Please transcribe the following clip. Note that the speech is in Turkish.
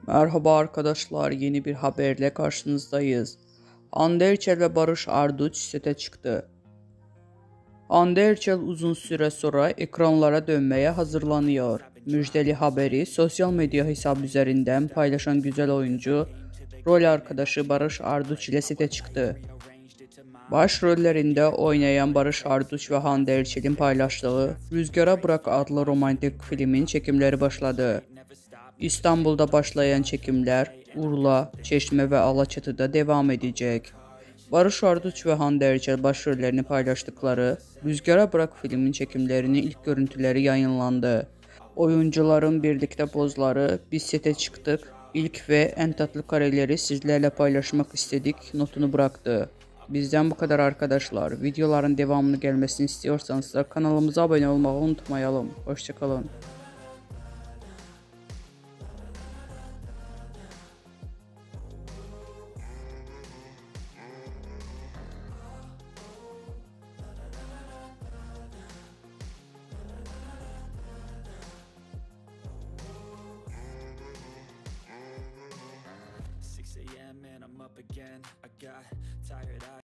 Merhaba arkadaşlar, yeni bir haberle karşınızdayız. Hande Erçel ve Barış Arduç sete çıktı. Hande Erçel uzun süre sonra ekranlara dönmeye hazırlanıyor. Müjdeli haberi sosyal medya hesabı üzerinden paylaşan güzel oyuncu, rol arkadaşı Barış Arduç ile sete çıktı. Başrollerinde oynayan Barış Arduç ve Hande Erçel'in paylaştığı Rüzgara Bırak adlı romantik filmin çekimleri başladı. İstanbul'da başlayan çekimler Urla, Çeşme ve Alaçatı'da devam edecek. Barış Arduç ve Hande Erçel başrollerini paylaştıkları Rüzgara Bırak filmin çekimlerinin ilk görüntüleri yayınlandı. Oyuncuların birlikte pozları "Biz sete çıktık, ilk ve en tatlı kareleri sizlerle paylaşmak istedik" notunu bıraktı. Bizden bu kadar arkadaşlar. Videoların devamını gelmesini istiyorsanız da kanalımıza abone olmayı unutmayalım. Hoşçakalın. AM and I'm up again. I got tired eyes.